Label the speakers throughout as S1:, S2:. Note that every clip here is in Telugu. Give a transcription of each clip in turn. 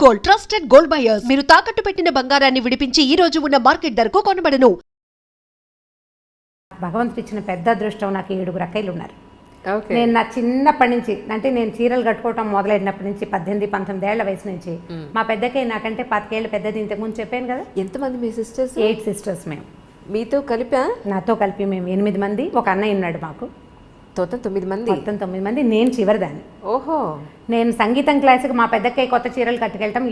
S1: Gold, trusted gold buyers. మీరు తాకట్టు పెట్టిన బంగారాన్ని విడిపించి ఈ రోజు ఉన్న మార్కెట్ ధరకు కొనబడను.
S2: భగవంతుడు ఇచ్చిన పెద్ద అదృష్టం నాకు 7 అక్కయ్యలు ఉన్నారు. నేను నా చిన్నప్పటి నుంచి అంటే నేను చీరలు కట్టుకోవటం మొదలైనప్పటి నుంచి 18-19 ఏళ్ల వయసు నుంచి మా పెద్దకయ్య నాకంటే 10 ఏళ్ళు పెద్దది. ఇంతకుముందు చెప్పాను కదా.
S3: ఎంతమంది మీ సిస్టర్స్?
S2: 8 సిస్టర్స్ మేము.
S3: మీతో కలిపా?
S2: నాతో కలిపి మేము 8 మంది. ఒక అన్నయ్య ఉన్నాడు మాకు.
S3: మొత్తం 9 మంది.
S2: మొత్తం 9 మంది. నేను చివరిదాన్ని.
S3: ఓహో.
S2: నేను సంగీతం క్లాస్కి మా పెద్దక్కయ్య కొత్త చీరలు కట్టుకెళ్ళటం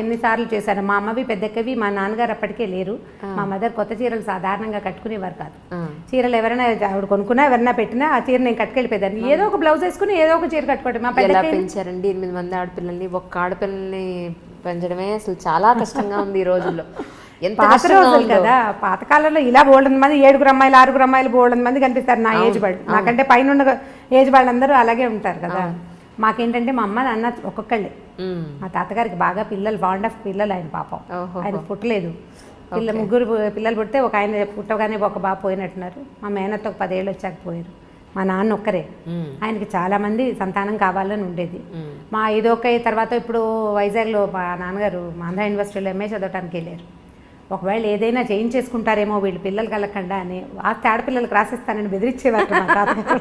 S2: ఎన్నిసార్లు చేశాను. మా అమ్మవి పెద్దక్కవి మా నాన్నగారు అప్పటికే లేరు. మా మదర్ కొత్త చీరలు సాధారణంగా కట్టుకునేవారు కాదు. చీరలు ఎవరైనా ఆవిడ కొనుక్కున్నా ఎవరైనా పెట్టినా ఆ చీర నేను కట్టుకెళ్ళిపోయేదాన్ని. ఏదో ఒక బ్లౌజ్ వేసుకుని ఏదో ఒక చీర కట్టుకోవడం. మా పెద్దక్కయ్య
S3: పెంచారండి 8 మంది ఆడపిల్లల్ని. ఒక్క ఆడపిల్లల్ని పెంచడమే అసలు చాలా కష్టంగా ఉంది ఈ రోజుల్లో.
S2: పాత రోజులు కదా. పాతకాలంలో ఇలా బోల్డెన్ మంది 7 అమ్మాయిలు 6 అమ్మాయిలు బోల్డెన్ మంది కనిపిస్తారు నా ఏజ్ వాళ్ళు. నాకంటే పైన ఉన్న ఏజ్ వాళ్ళందరూ అలాగే ఉంటారు కదా. మాకేంటంటే మా అమ్మ నాన్న ఒక్కొక్కళ్ళే. మా తాతగారికి బాగా పిల్లలు, బాండ్ ఆఫ్ పిల్లలు ఆయన పాపం. ఆయన పుట్టలేదు. 3 పిల్లలు పుడితే ఒక ఆయన పుట్టగానే ఒక బాబు పోయినట్టున్నారు. మా మేనత్త ఒక 10 ఏళ్ళు వచ్చాక పోయారు. మా నాన్న ఒక్కరే. ఆయనకి చాలా మంది సంతానం కావాలని ఉండేది. మా ఇదొక తర్వాత ఇప్పుడు వైజాగ్లో మా నాన్నగారు ఆంధ్ర యూనివర్సిటీలో ఎంఏ చదవటానికి వెళ్ళారు. ఒకవేళ ఏదైనా చేయించేసుకుంటారేమో వీళ్ళు పిల్లలు కలగకుండా అని ఆడపిల్లలకు రాసిస్తానని బెదిరించేవారు మా తాతగారు.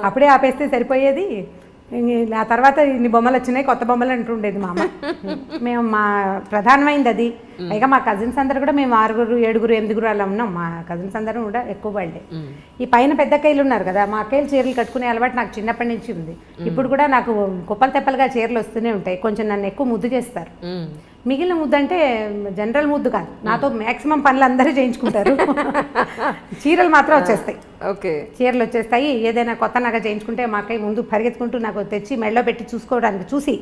S2: అప్పుడే ఆపేస్తే సరిపోయేది. ఆ తర్వాత ఇన్ని బొమ్మలు వచ్చినాయి, కొత్త బొమ్మలు అంటుండేది మా అమ్మ. మేము మా ప్రధానమైంది అది. పైగా మా కజిన్స్ అందరూ కూడా మేము 6, 7, 8 అలా ఉన్నాం. మా కజిన్స్ అందరూ కూడా ఎక్కువ వాళ్ళే. ఈ పైన పెద్ద అక్కయ్యలు ఉన్నారు కదా. మా అక్కయ్యలు చీరలు కట్టుకునే అలవాటు నాకు చిన్నప్పటి నుంచి ఉంది. ఇప్పుడు కూడా నాకు కుప్పలు తెప్పలుగా చీరలు వస్తూనే ఉంటాయి. కొంచెం నన్ను ఎక్కువ ముద్దు చేస్తారు. మిగిలిన ముద్దు అంటే జనరల్ ముద్దు కాదు. నాతో మ్యాక్సిమం పనులు అందరూ చేయించుకుంటారు. చీరలు మాత్రం వచ్చేస్తాయి.
S3: ఓకే,
S2: చీరలు వచ్చేస్తాయి. ఏదైనా కొత్త నగ చేయించుకుంటే మా అక్కయ్య ముందు పరిగెత్తుకుంటూ నాకు తెచ్చి మెడలో పెట్టి చూసుకోవడానికి, చూసి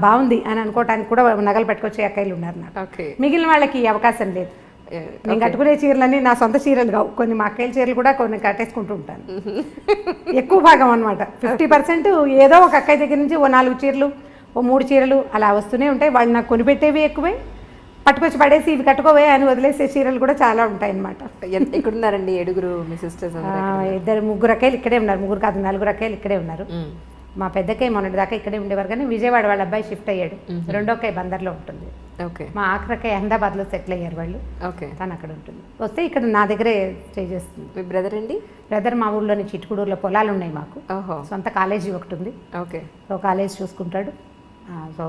S2: బాగుంది అని అనుకోవడానికి కూడా నగలు పట్టుకొచ్చే అక్కయ్యలు ఉన్నారు నాకు. మిగిలిన వాళ్ళకి ఈ అవకాశం లేదు. నేను కట్టుకునే చీరలన్నీ నా సొంత చీరలు కావు. కొన్ని మా అక్కయ్యల చీరలు కూడా కొన్ని కట్టేసుకుంటూ ఉంటాను. ఎక్కువ భాగం అనమాట. 50% ఏదో ఒక అక్కయ్య దగ్గర నుంచి ఓ 4 చీరలు, ఓ 3 చీరలు అలా వస్తూనే ఉంటాయి. వాళ్ళు నాకు కొనిపెట్టేవి ఎక్కువే, పట్టుకొచ్చి పడేసి ఇవి కట్టుకోవే అని వదిలేసే చీరలు కూడా చాలా ఉంటాయి అన్నమాట.
S3: ఎక్కడున్నారండి 7 మీ సిస్టర్స్?
S2: 3 అక్కయ్యలు ఇక్కడే ఉన్నారు. 3 కాదు 4 అక్కయ్యలు ఇక్కడే ఉన్నారు. మా పెద్దక్కయ్య మొన్నటి దాకా ఇక్కడే ఉండేవారు, కానీ విజయవాడ వాళ్ళ అబ్బాయి షిఫ్ట్ అయ్యాడు. రెండో అక్కయ్య బందర్లో ఉంటుంది. మా ఆఖరక్కయ్య అహ్మదాబాద్లో సెటిల్ అయ్యారు వాళ్ళు. తను అక్కడ ఉంటుంది. వస్తే ఇక్కడ నా దగ్గరే స్టే చేస్తుంది.
S3: మీ బ్రదర్ అండి?
S2: బ్రదర్ మా ఊళ్ళోని చిట్టుకూడూరులో పొలాలు ఉన్నాయి మాకు. సొంత కాలేజీ ఒకటి ఉంది. సో కాలేజ్ చూసుకుంటాడు. సో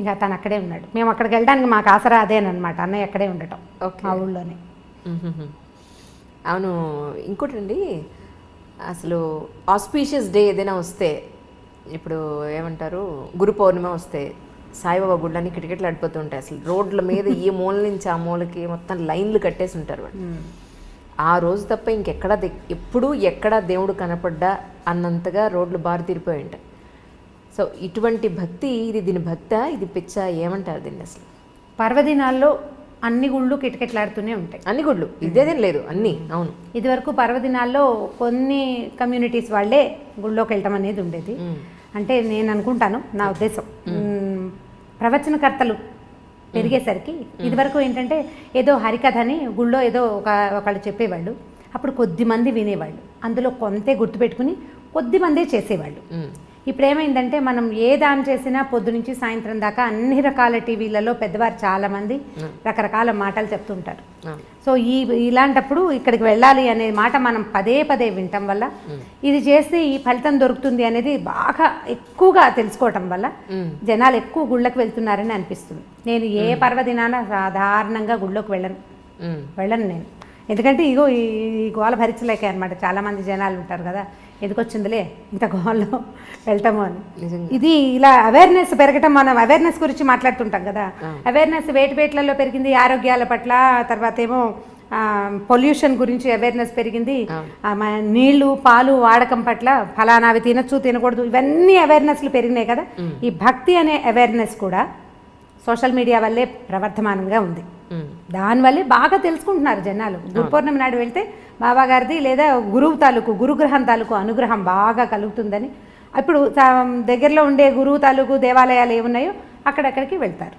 S2: ఇంకా తను అక్కడే ఉన్నాడు. మేము అక్కడికి వెళ్ళడానికి మాకు ఆసరా అదేనమాట. అన్నయ్య అక్కడే ఉండటం మా ఊళ్ళోనే.
S3: అవును. ఇంకోటండి, అసలు ఆస్పీషియస్ డే ఏదైనా వస్తే, ఇప్పుడు ఏమంటారు, గురు పౌర్ణిమ వస్తే సాయిబాబా గుళ్ళని కిటకిటలు ఆడిపోతూ ఉంటాయి. అసలు రోడ్ల మీద ఈ మూల నుంచి ఆ మూలకి మొత్తం లైన్లు కట్టేసి ఉంటారు వాళ్ళు. ఆ రోజు తప్ప ఇంకెక్కడ ఎప్పుడు ఎక్కడ దేవుడు కనపడ్డా అన్నంతగా రోడ్లు బారు తీరిపోయి ఉంటాయి. సో ఇటువంటి భక్తి, దీని భక్త, ఇది పిచ్చ, ఏమంటారు దీన్ని అసలు?
S2: పర్వదినాల్లో అన్ని గుళ్ళు కిటకిటలాడుతూనే ఉంటాయి.
S3: అన్ని గుళ్ళు, ఇదేదేం లేదు, అన్నీ. అవును,
S2: ఇదివరకు పర్వదినాల్లో కొన్ని కమ్యూనిటీస్ వాళ్ళే గుళ్ళోకి వెళ్ళటం అనేది ఉండేది. అంటే నేను అనుకుంటాను, నా ఉద్దేశం, ప్రవచనకర్తలు పెరిగేసరికి ఇదివరకు ఏంటంటే ఏదో హరికథ అని గుళ్ళో ఏదో ఒకళ్ళు చెప్పేవాళ్ళు. అప్పుడు కొద్దిమంది వినేవాళ్ళు. అందులో కొంతే గుర్తుపెట్టుకుని కొద్దిమందే చేసేవాళ్ళు. ఇప్పుడు ఏమైందంటే మనం ఏ దాని చేసినా పొద్దు నుంచి సాయంత్రం దాకా అన్ని రకాల టీవీలలో పెద్దవారు చాలామంది రకరకాల మాటలు చెప్తుంటారు. సో ఇలాంటప్పుడు ఇక్కడికి వెళ్ళాలి అనే మాట మనం పదే పదే వినటం వల్ల, ఇది చేస్తే ఈ ఫలితం దొరుకుతుంది అనేది బాగా ఎక్కువగా తెలుసుకోవటం వల్ల జనాలు ఎక్కువ గుళ్ళకి వెళ్తున్నారని అనిపిస్తుంది. నేను ఏ పర్వదినాన సాధారణంగా గుళ్ళోకి వెళ్ళను నేను. ఎందుకంటే ఇగో ఈ గోల భరించలేకే అనమాట. చాలామంది జనాలు ఉంటారు కదా, ఎందుకు వచ్చిందిలే ఇంత గోల్లో వెళ్తాము అని. ఇది ఇలా అవేర్నెస్ పెరగటం, మనం అవేర్నెస్ గురించి మాట్లాడుతుంటాం కదా. అవేర్నెస్ వేటిలో పెరిగింది, ఆరోగ్యాల పట్ల, తర్వాత ఏమో పొల్యూషన్ గురించి అవేర్నెస్ పెరిగింది, నీళ్లు పాలు వాడకం పట్ల, ఫలానావి తినచ్చు తినకూడదు, ఇవన్నీ అవేర్నెస్లు పెరిగినాయి కదా. ఈ భక్తి అనే అవేర్నెస్ కూడా సోషల్ మీడియా వల్లే ప్రవర్ధమానంగా ఉంది. దానివల్లే బాగా తెలుసుకుంటున్నారు జనాలు. గురు పౌర్ణమి నాడు వెళ్తే బాబా గారిది లేదా గురుగ్రహం తాలూకు అనుగ్రహం బాగా కలుగుతుందని, ఇప్పుడు దగ్గరలో ఉండే గురువు తాలూకు దేవాలయాలు ఏమున్నాయో అక్కడక్కడికి వెళ్తారు.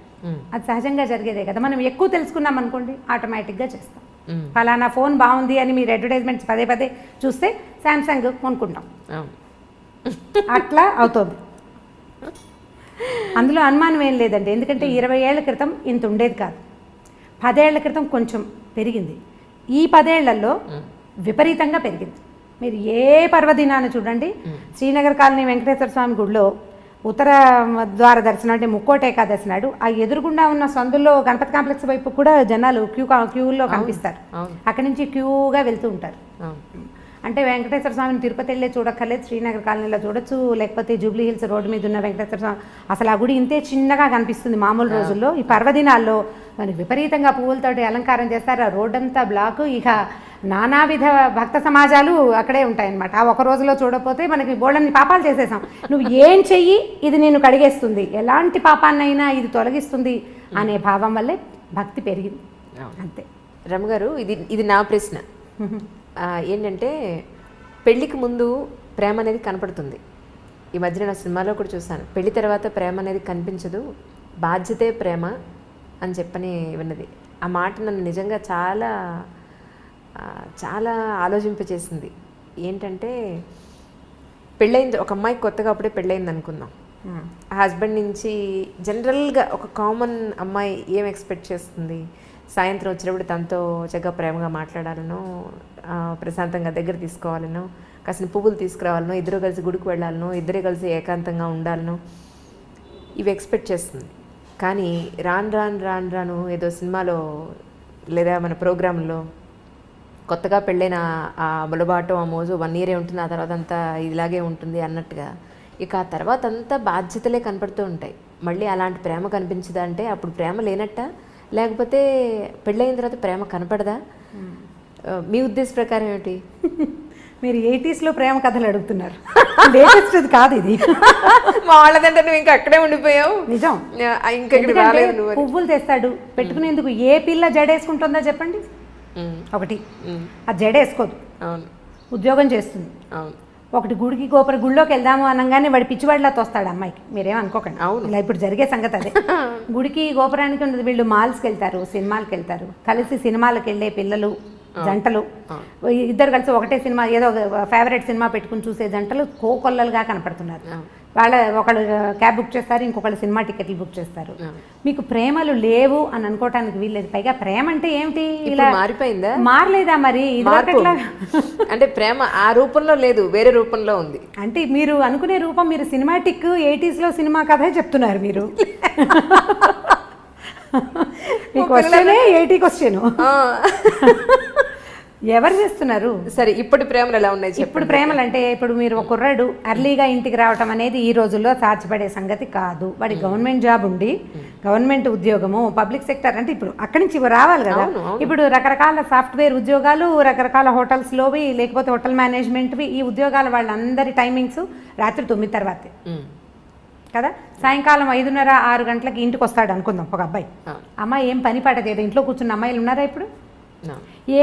S2: అది సహజంగా జరిగేదే కదా. మనం ఎక్కువ తెలుసుకున్నాం అనుకోండి, ఆటోమేటిక్గా చేస్తాం. ఫలానా ఫోన్ బాగుంది అని మీరు అడ్వర్టైజ్మెంట్స్ పదే పదే చూస్తే శాంసంగ్ కొనుక్కుంటాం. అట్లా అవుతుంది. అందులో అనుమానం ఏం లేదండి. ఎందుకంటే 20 ఏళ్ల క్రితం ఇంత ఉండేది కాదు. 10 ఏళ్ల క్రితం కొంచెం పెరిగింది. ఈ 10 ఏళ్లలో విపరీతంగా పెరిగింది. మీరు ఏ పర్వదినాన్ని చూడండి, శ్రీనగర్ కాలనీ వెంకటేశ్వర స్వామి గుడిలో ఉత్తర ద్వార దర్శనం అంటే ముక్కోటి ఏకాదశి నాడు ఆ ఎదురుగుండా ఉన్న సందుల్లో గణపతి కాంప్లెక్స్ వైపు కూడా జనాలు క్యూలో కనిపిస్తారు. అక్కడి నుంచి క్యూగా వెళ్తూ ఉంటారు. అంటే వెంకటేశ్వర స్వామిని తిరుపతి వెళ్ళే చూడక్కర్లేదు, శ్రీనగర్ కాలనీలో చూడొచ్చు, లేకపోతే జూబ్లీ హిల్స్ రోడ్డు మీద ఉన్న వెంకటేశ్వర స్వామి. అసలు ఆ గుడి ఇంతే చిన్నగా కనిపిస్తుంది మామూలు రోజుల్లో. ఈ పర్వదినాల్లో మనకి విపరీతంగా పువ్వులతోటి అలంకారం చేస్తారు. ఆ రోడ్డంతా బ్లాకు. ఇక నానావిధ భక్త సమాజాలు అక్కడే ఉంటాయన్నమాట. ఆ ఒక రోజులో చూడకపోతే మనకి బోళ్ళని పాపాలు చేసేసాం. నువ్వు ఏం చెయ్యి ఇది నేను కడిగేస్తుంది, ఎలాంటి పాపాన్నైనా ఇది తొలగిస్తుంది అనే భావం వల్లే భక్తి పెరిగింది. అంతే.
S3: రమగారు, ఇది నా ప్రశ్న ఏంటంటే, పెళ్ళికి ముందు ప్రేమ అనేది కనపడుతుంది. ఈ మధ్యన నా సినిమాలో కూడా చూసాను, పెళ్లి తర్వాత ప్రేమ అనేది కనిపించదు, బాధ్యతే ప్రేమ అని చెప్పని విన్నది. ఆ మాట నన్ను నిజంగా చాలా చాలా ఆలోచింపచేసింది. ఏంటంటే, పెళ్ళయింది ఒక అమ్మాయికి కొత్తగా అప్పుడే పెళ్ళయింది అనుకుందాం. ఆ హస్బెండ్ నుంచి జనరల్గా ఒక కామన్ అమ్మాయి ఏం ఎక్స్పెక్ట్ చేస్తుంది? సాయంత్రం వచ్చినప్పుడు తనతో చక్కగా ప్రేమగా మాట్లాడాలనో, ప్రశాంతంగా దగ్గర తీసుకోవాలనో, కాసిన పువ్వులు తీసుకురావాలనో, ఇద్దరు కలిసి గుడికి వెళ్ళాలనో, ఇద్దరే కలిసి ఏకాంతంగా ఉండాలనో ఇవి ఎక్స్పెక్ట్ చేస్తుంది. కానీ రాను ఏదో సినిమాలో లేదా మన ప్రోగ్రాంలో కొత్తగా పెళ్ళైన ఆ ములబాటం ఆ మోజు 1 year ఉంటుంది, ఆ తర్వాత అంతా ఇలాగే ఉంటుంది అన్నట్టుగా ఇక ఆ తర్వాత అంతా బాధ్యతలే కనపడుతూ ఉంటాయి. మళ్ళీ అలాంటి ప్రేమ కనిపించదా అంటే అప్పుడు ప్రేమ లేనట్ట, లేకపోతే పెళ్ళైన తర్వాత ప్రేమ కనపడదా? మీ ఉద్దేశ ప్రకారం ఏమిటి?
S2: మీరు 80sలో ప్రేమ కథలు అడుగుతున్నారు. లేటెస్ట్ ఇది కాదు ఇది.
S3: మా వాళ్ళదంటే నువ్వు ఇంకా అక్కడే ఉండిపోయావు.
S2: నిజం.
S3: ఇంకా
S2: పువ్వులు తెస్తాడు పెట్టుకునేందుకు. ఏ పిల్ల జడేసుకుంటుందో చెప్పండి? ఒకటి ఆ జడేసుకోదు, ఉద్యోగం చేస్తుంది. ఒకటి గుడిలోకి వెళ్దాము అనగానే వాడి పిచ్చివాడిలా తోస్తాడు అమ్మాయికి. మీరేం అనుకోకండి, ఇలా ఇప్పుడు జరిగే సంగతి అదే. గుడికి గోపురానికి ఉండదు, వీళ్ళు మాల్స్కి వెళ్తారు, సినిమాలకు వెళ్తారు, కలిసి సినిమాలకు వెళ్ళే పిల్లలు జంటలు, ఇద్దరు కలిసి ఒకటే సినిమా ఏదో ఫేవరెట్ సినిమా పెట్టుకుని చూసే జంటలు కోకొల్లలుగా కనపడుతున్నారు. ఒకళ్ళు క్యాబ్ బుక్ చేస్తారు, ఇంకొకళ్ళు సినిమా టికెట్లు బుక్ చేస్తారు. మీకు ప్రేమలు లేవు అని అనుకోవటానికి వీల్లేదు. పైగా ప్రేమ అంటే ఏమిటి? ఇలా
S3: మారిపోయిందా?
S2: మారలేదా మరి?
S3: అంటే ప్రేమ ఆ రూపంలో లేదు, వేరే రూపంలో ఉంది.
S2: అంటే మీరు అనుకునే రూపం, మీరు సినిమాటిక్ 80sలో సినిమా కథే చెప్తున్నారు మీరు. మీ క్వశ్చనే 80 క్వశ్చన్. ఎవరు చేస్తున్నారు?
S3: సరే, ఇప్పుడు ప్రేమలు ఎలా ఉన్నాయి?
S2: ఇప్పుడు ప్రేమలు అంటే, ఇప్పుడు మీరు ఒక కుర్రాడు అర్లీగా ఇంటికి రావటం అనేది ఈ రోజుల్లో సాధ్యపడే సంగతి కాదు. వాడి గవర్నమెంట్ జాబ్ ఉండి, గవర్నమెంట్ ఉద్యోగము, పబ్లిక్ సెక్టర్ అంటే ఇప్పుడు అక్కడి నుంచి రావాలి కదా. ఇప్పుడు రకరకాల సాఫ్ట్వేర్ ఉద్యోగాలు, రకరకాల హోటల్స్లోవి, లేకపోతే హోటల్ మేనేజ్మెంట్వి, ఈ ఉద్యోగాల వాళ్ళందరి టైమింగ్స్ రాత్రి 9 తర్వాతే కదా. సాయంకాలం 5:30, 6 గంటలకి ఇంటికి వస్తాడు అనుకుందాం ఒక అబ్బాయి. అమ్మాయి ఏం పని పాట చేయదు, ఇంట్లో కూర్చున్న అమ్మాయిలు ఉన్నారా ఇప్పుడు?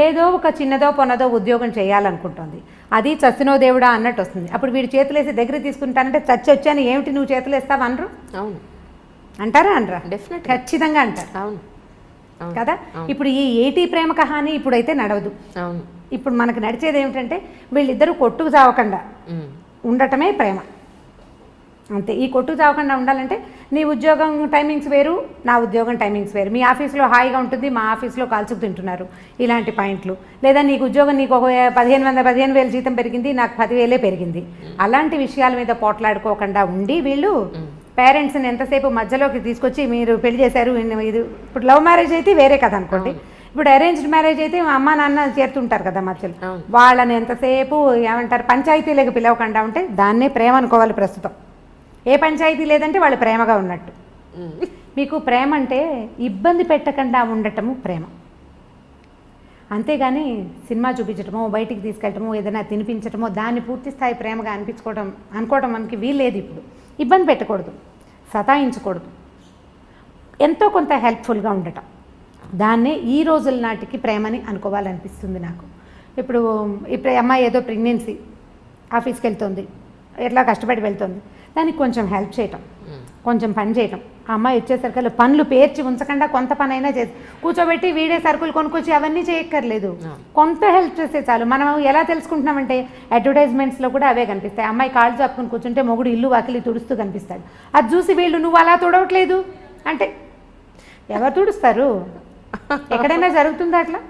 S2: ఏదో ఒక చిన్నదో పొన్నదో ఉద్యోగం చేయాలనుకుంటుంది. అది చచ్చినో దేవుడా అన్నట్టు వస్తుంది. అప్పుడు వీడు చేతులేసి దగ్గర తీసుకుంటానంటే చచ్చి వచ్చాను ఏమిటి నువ్వు చేతులు వేస్తావు అనరు?
S3: అవును
S2: అంటారా? అనరా?
S3: డెఫినెట్,
S2: ఖచ్చితంగా అంటారు.
S3: అవును
S2: కదా. ఇప్పుడు ఈ 80 ప్రేమ కహాని ఇప్పుడైతే నడవదు.
S3: అవును.
S2: ఇప్పుడు మనకు నడిచేది ఏమిటంటే వీళ్ళిద్దరూ కొట్టుకు చావకుండా ఉండటమే ప్రేమ. అంతే. ఈ కొట్టుకు చావకుండా ఉండాలంటే నీ ఉద్యోగం టైమింగ్స్ వేరు, నా ఉద్యోగం టైమింగ్స్ వేరు. మీ ఆఫీస్లో హాయిగా ఉంటుంది, మా ఆఫీస్లో కాల్చుకు తింటున్నారు, ఇలాంటి పాయింట్లు. లేదా నీకు ఉద్యోగం, నీకు ఒక 15,000 జీతం పెరిగింది, నాకు 10,000 పెరిగింది, అలాంటి విషయాల మీద పోట్లాడుకోకుండా ఉండి వీళ్ళు పేరెంట్స్ని ఎంతసేపు మధ్యలోకి తీసుకొచ్చి మీరు పెళ్లి చేశారు. ఇది ఇప్పుడు లవ్ మ్యారేజ్ అయితే వేరే కదా అనుకోండి. ఇప్పుడు అరేంజ్డ్ మ్యారేజ్ అయితే అమ్మ నాన్న చేరుతుంటారు కదా మధ్యలో. వాళ్ళని ఎంతసేపు ఏమంటారు, పంచాయతీలకు పిలవకుండా ఉంటే దాన్నే ప్రేమ అనుకోవాలి ప్రస్తుతం. ఏ పంచాయతీ లేదంటే వాళ్ళు ప్రేమగా ఉన్నట్టు. మీకు ప్రేమ అంటే ఇబ్బంది పెట్టకుండా ఉండటము ప్రేమ. అంతేగాని సినిమా చూపించటమో, బయటికి తీసుకెళ్ళటమో, ఏదైనా తినిపించటమో దాన్ని పూర్తి స్థాయి ప్రేమగా అనుకోవడం మనకి వీల్లేదు. ఇప్పుడు ఇబ్బంది పెట్టకూడదు, సతాయించకూడదు, ఎంతో కొంత హెల్ప్ఫుల్గా ఉండటం, దాన్నే ఈ రోజుల నాటికి ప్రేమని అనుకోవాలనిపిస్తుంది నాకు. ఇప్పుడు అమ్మాయి ఏదో ప్రెగ్నెన్సీ, ఆఫీస్కి వెళ్తుంది, ఎట్లా కష్టపడి వెళ్తుంది, దానికి కొంచెం హెల్ప్ చేయటం, కొంచెం పని చేయటం, ఆ అమ్మాయి వచ్చేసరికి పనులు పేర్చి ఉంచకుండా కొంత పని అయినా చేసి కూర్చోబెట్టి వీడే సరుకులు కొనుక్కొచ్చి అవన్నీ చేయక్కర్లేదు, కొంత హెల్ప్ చేస్తే చాలు. మనం ఎలా తెలుసుకుంటున్నామంటే అడ్వర్టైజ్మెంట్స్లో కూడా అవే కనిపిస్తాయి. అమ్మాయి కాళ్ళు చాపుకుని కూర్చుంటే మొగుడు ఇల్లు వాకిలి తుడుస్తూ కనిపిస్తాడు. అది చూసి వీళ్ళు నువ్వు అలా తుడవట్లేదు అంటే ఎవరు తుడుస్తారు? ఎక్కడైనా జరుగుతుందా అట్లా?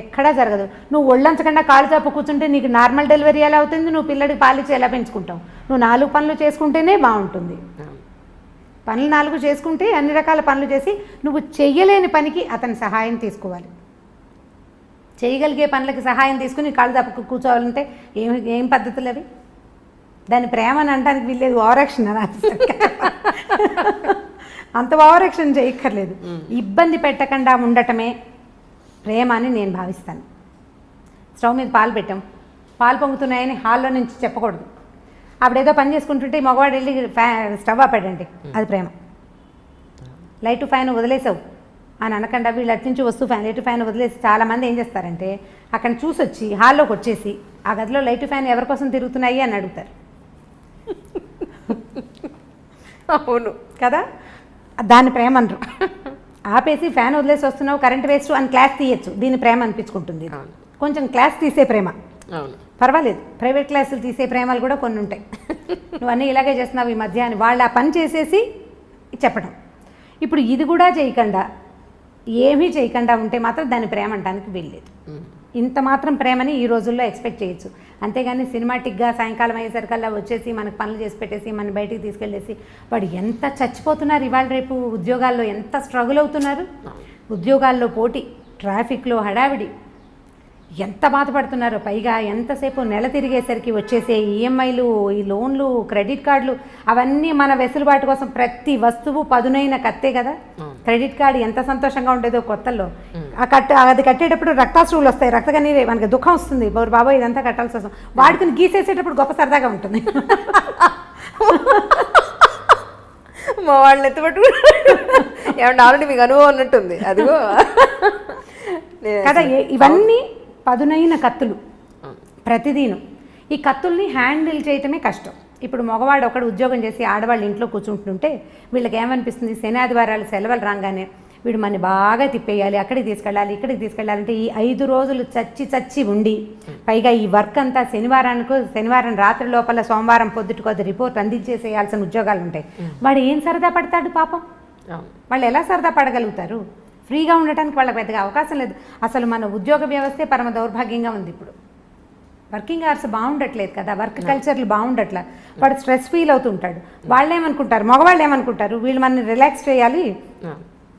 S2: ఎక్కడా జరగదు. నువ్వు ఒళ్ళంచకుండా కాళ్ళు చాపు కూర్చుంటే నీకు నార్మల్ డెలివరీ ఎలా అవుతుంది? నువ్వు పిల్లడికి పాలిచ్చి ఎలా పెంచుకుంటావు? నువ్వు 4 పనులు చేసుకుంటేనే బాగుంటుంది. పనులు 4 చేసుకుంటే అన్ని రకాల పనులు చేసి నువ్వు చెయ్యలేని పనికి అతని సహాయం తీసుకోవాలి. చేయగలిగే పనులకి సహాయం తీసుకుని కాళ్ళు చాపు కూర్చోవాలంటే ఏం పద్ధతులు అవి? దాని ప్రేమ అని అనడానికి వీల్లేదు, ఓవరాక్షన్ అని అంత ఓవరాక్షన్ చేయక్కర్లేదు. ఇబ్బంది పెట్టకుండా ఉండటమే ప్రేమ అని నేను భావిస్తాను. స్టవ్ మీద పాలు పెట్టాం, పాలు పొంగుతున్నాయని హాల్లో నుంచి చెప్పకూడదు. అప్పుడేదో పని చేసుకుంటుంటే మగవాడు వెళ్ళి స్టవ్ ఆపాడండి, అది ప్రేమ. లైట్ ఫ్యాన్ వదిలేసావు అని అనకుండా వీళ్ళు అటు నుంచి వస్తూ లైట్ ఫ్యాన్ వదిలేసి చాలామంది ఏం చేస్తారంటే అక్కడ చూసి వచ్చి హాల్లోకి వచ్చేసి ఆ గదిలో లైట్ ఫ్యాన్ ఎవరి కోసం తిరుగుతున్నాయి అని అడుగుతారు.
S3: అవును
S2: కదా, దాన్ని ప్రేమ అనరు. ఆపేసి ఫ్యాన్ వదిలేసి వస్తున్నావు కరెంట్ వేస్ట్ అని క్లాస్ తీయచ్చు, దీని ప్రేమ అనిపించుకుంటుంది. కొంచెం క్లాస్ తీసే ప్రేమ పర్వాలేదు, ప్రైవేట్ క్లాసులు తీసే ప్రేమలు కూడా కొన్ని ఉంటాయి. నువ్వు అన్నీ ఇలాగే చేస్తున్నావు ఈ మధ్య అని వాళ్ళు ఆ పని చేసేసి చెప్పడం. ఇప్పుడు ఇది కూడా చేయకుండా ఏమీ చేయకుండా ఉంటే మాత్రం దాని ప్రేమ అంటానికి వీల్లేదు. ఇంత మాత్రం ప్రేమని ఈ రోజుల్లో ఎక్స్పెక్ట్ చేయొచ్చు. అంతేగాని సినిమాటిక్గా సాయంకాలం అయ్యేసరికల్లా వచ్చేసి మనకు పనులు చేసి పెట్టేసి మన బయటికి తీసుకెళ్ళేసి వాడు ఎంత చచ్చిపోతున్నారు, ఇవాళ రేపు ఉద్యోగాల్లో ఎంత స్ట్రగుల్ అవుతున్నారు. ఉద్యోగాల్లో పోటీ, ట్రాఫిక్లో హడావిడి, ఎంత బాధపడుతున్నారో. పైగా ఎంతసేపు నెల తిరిగేసరికి వచ్చేసే ఈఎంఐలు, ఈ లోన్లు, క్రెడిట్ కార్డులు, అవన్నీ మన వెసులుబాటు కోసం ప్రతి వస్తువు పదునైన కత్తే కదా. క్రెడిట్ కార్డు ఎంత సంతోషంగా ఉండేదో కొత్తల్లో. అది కట్టేటప్పుడు రక్తాశ్రువులు వస్తాయి, రక్తకన్నీరే, మనకి దుఃఖం వస్తుంది, బాబోయ్ ఇదంతా కట్టాల్సి వస్తుంది. వాడికి గీసేసేటప్పుడు గొప్ప సరదాగా ఉంటుంది.
S3: మా వాళ్ళని ఎత్తుపట్టు ఏమన్నా ఆల్రెడీ మీకు అనుభవం ఉన్నట్టుంది అదిగో
S2: కదా. ఇవన్నీ పదునైన కత్తులు ప్రతిదీను. ఈ కత్తుల్ని హ్యాండిల్ చేయటమే కష్టం. ఇప్పుడు మగవాడు ఒకడు ఉద్యోగం చేసి ఆడవాళ్ళు ఇంట్లో కూర్చుంటుంటే వీళ్ళకి ఏమనిపిస్తుంది, శని ఆదివారాలు సెలవులు రాగానే వీడు మనని బాగా తిప్పేయాలి, అక్కడికి తీసుకెళ్ళాలి, ఇక్కడికి తీసుకెళ్ళాలంటే ఈ 5 రోజులు చచ్చి ఉండి పైగా ఈ వర్క్ అంతా శనివారం రాత్రి లోపల సోమవారం పొద్దుటికి అది రిపోర్ట్ అందించేసేయాల్సిన ఉద్యోగాలు ఉంటాయి. వాడు ఏం సరదా పడతాడు పాపం? వాళ్ళు ఎలా సరదా పడగలుగుతారు? ఫ్రీగా ఉండటానికి వాళ్ళకి పెద్దగా అవకాశం లేదు. అసలు మన ఉద్యోగ వ్యవస్థే పరమ దౌర్భాగ్యంగా ఉంది. ఇప్పుడు వర్కింగ్ అవర్స్ బాగుండట్లేదు కదా, వర్క్ కల్చర్లు బాగుండట్లా. వాడు స్ట్రెస్ ఫీల్ అవుతుంటాడు. వాళ్ళు ఏమనుకుంటారు, మగవాళ్ళు ఏమనుకుంటారు, వీళ్ళు మనని రిలాక్స్ చేయాలి,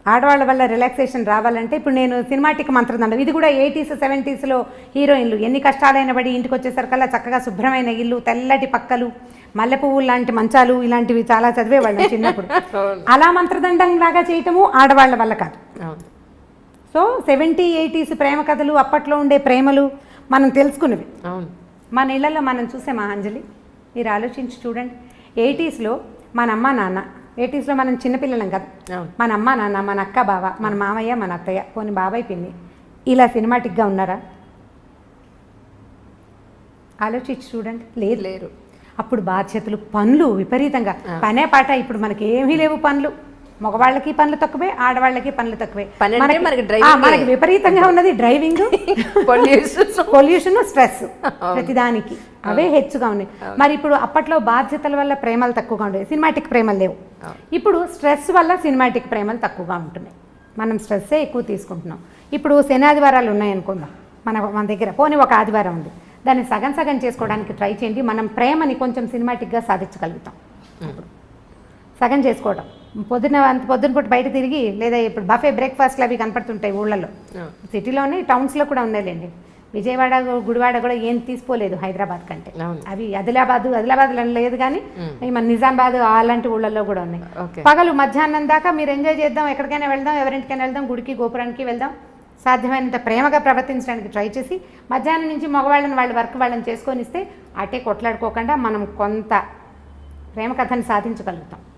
S2: ఆడవాళ్ళ వల్ల రిలాక్సేషన్ రావాలంటే. ఇప్పుడు నేను సినిమాటిక్ మంత్రదండం, ఇది కూడా 80s 70sలో హీరోయిన్లు ఎన్ని కష్టాలైన పడి ఇంటికి వచ్చేసరికల్లా చక్కగా శుభ్రమైన ఇల్లు, తెల్లటి పక్కలు, మల్లె పువ్వులు లాంటి మంచాలు, ఇలాంటివి చాలా చదివేవాళ్ళు చిన్నప్పుడు. అలా మంత్రదండం లాగా చేయటము ఆడవాళ్ళ వల్ల కాదు. సో 70s 80s ప్రేమ కథలు, అప్పట్లో ఉండే ప్రేమలు మనం తెలుసుకున్నవి. మన ఇళ్లలో మనం చూసామా అంజలి? మీరు ఆలోచించి చూడండి. 80sలో మన అమ్మ నాన్న, 80sలో మనం చిన్నపిల్లలం కదా, మన అమ్మ నాన్న, మన అక్క బావ, మన మామయ్య, మన అత్తయ్య, పోనీ బాబాయ్ పిన్ని, ఇలా సినిమాటిక్గా ఉన్నారా? ఆలోచించి చూడండి. లేరు. అప్పుడు బాధ్యతలు, పనులు విపరీతంగా, పనే పాట. ఇప్పుడు మనకి ఏమీ లేవు పనులు. మగవాళ్ళకి పనులు తక్కువే, ఆడవాళ్ళకి పనులు తక్కువే. మనకి విపరీతంగా ఉన్నది డ్రైవింగ్, పొల్యూషన్, స్ట్రెస్, ప్రతిదానికి అవే హెచ్చుగా ఉన్నాయి. మరి ఇప్పుడు అప్పట్లో బాధ్యతల వల్ల ప్రేమలు తక్కువగా ఉండేవి, సినిమాటిక్ ప్రేమలు లేవు. ఇప్పుడు స్ట్రెస్ వల్ల సినిమాటిక్ ప్రేమలు తక్కువగా ఉంటున్నాయి. మనం స్ట్రెస్సే ఎక్కువ తీసుకుంటున్నాం. ఇప్పుడు శని ఆదివారాలు ఉన్నాయనుకుందాం మన దగ్గర, పోనీ ఒక ఆదివారం ఉంది, దాన్ని సగం చేసుకోవడానికి ట్రై చేయండి. మనం ప్రేమని కొంచెం సినిమాటిక్గా సాధించగలుగుతాం. సగం చేసుకోవడం, పొద్దున పూట బయట తిరిగి, లేదా ఇప్పుడు బఫే బ్రేక్ఫాస్ట్లు అవి కనపడుతుంటాయి ఊళ్ళల్లో, సిటీలోనే, టౌన్స్లో కూడా ఉన్నాయిలేండి. విజయవాడ, గుడివాడ కూడా ఏం తీసుకోలేదు హైదరాబాద్ కంటే. అవి ఆదిలాబాద్లో లేదు కానీ మన నిజామాబాద్ అలాంటి ఊళ్ళల్లో కూడా ఉన్నాయి. పగలు మధ్యాహ్నం దాకా మీరు ఎంజాయ్ చేద్దాం, ఎక్కడికైనా వెళ్దాం, ఎవరింటికైనా వెళ్దాం, గుడికి గోపురానికి వెళ్దాం, సాధ్యమైనంత ప్రేమగా ప్రవర్తించడానికి ట్రై చేసి మధ్యాహ్నం నుంచి మగవాళ్ళని వాళ్ళ వర్క్ వాళ్ళని చేసుకొని ఇస్తే అటే కొట్లాడుకోకుండా మనం కొంత ప్రేమ కథని సాధించగలుగుతాం.